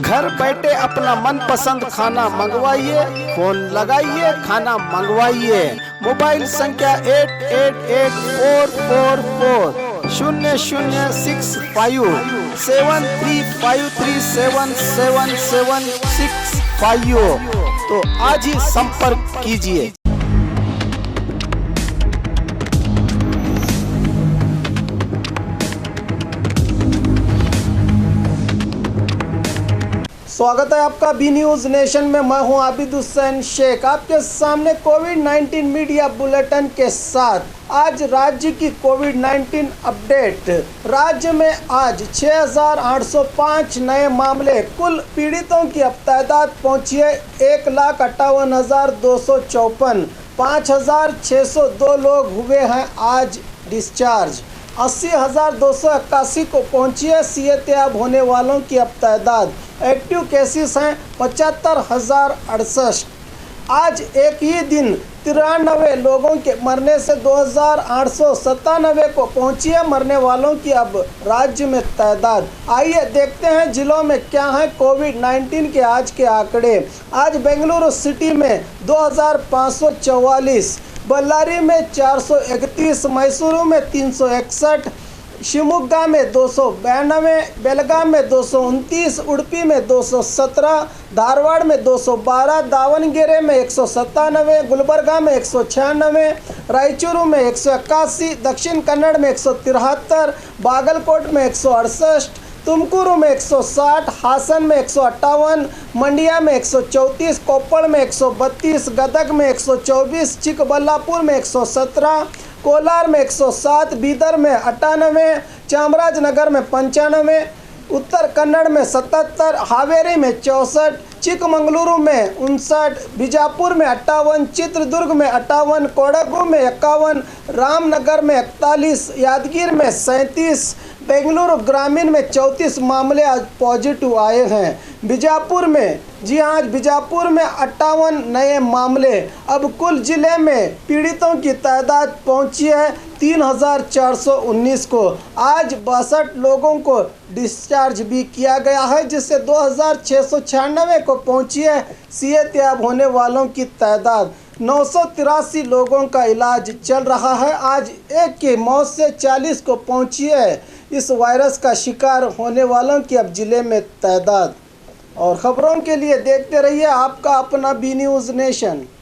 घर बैठे अपना मनपसंद खाना मंगवाइए, फोन लगाइए, खाना मंगवाइए। मोबाइल संख्या 888840006353377765। तो आज ही संपर्क कीजिए। स्वागत है आपका बी न्यूज़ नेशन में। मैं हूं आबिद हुसैन शेख, आपके सामने कोविड-19 मीडिया बुलेटिन के साथ आज राज्य की कोविड-19 अपडेट। राज्य में आज 6,805 नए मामले, कुल पीड़ितों की अब तादाद पहुंची है 1,58,254। 5,602 लोग हुए हैं आज डिस्चार्ज। 80,281 को पहुंची है सेहतयाब होने वालों की अब तादाद। एक्टिव केसेस हैं 75,068। आज एक ही दिन 93 लोगों के मरने से 2,897 को पहुंची है मरने वालों की अब राज्य में तादाद। आइए देखते हैं जिलों में क्या है कोविड-19 के आज के आंकड़े। आज बेंगलुरु सिटी में 2,544, बल्लारी में 431, मैसूरू में 361, शिवमोगा में 292, बेलगाम में 229, उडुपी में 217, धारवाड़ में 212, दावणगेरे में 197, गुलबर्गा में 196, रायचूरू में 181, दक्षिण कन्नड़ में 173, बागलकोट में 168, तुमकुरू में 160, हासन में 158, मंडिया में 134, कोप्पड़ में 132, गदग में 124, चिकबल्लापुर में 117, कोलार में 107, बीदर में 98, चामराजनगर में 95, उत्तर कन्नड़ में 77, हावेरी में 64, चिकमंगलुरु में 59, बीजापुर में 58, चित्रदुर्ग में 58, कोडगु में 51, रामनगर में 41, यादगीर में 37, बेंगलुरु ग्रामीण में 34 मामले आज पॉजिटिव आए हैं। बीजापुर में आज बीजापुर में 58 नए मामले। अब कुल जिले में पीड़ितों की तादाद पहुंची है 3,419 को। आज 62 लोगों को डिस्चार्ज भी किया गया है, जिससे 2,696 को पहुंची है सेहतयाब होने वालों की तादाद। 983 लोगों का इलाज चल रहा है। आज एक की मौत से 40 को पहुंची है इस वायरस का शिकार होने वालों की अब जिले में तादाद। और ख़बरों के लिए देखते रहिए आपका अपना बी न्यूज़ नेशन।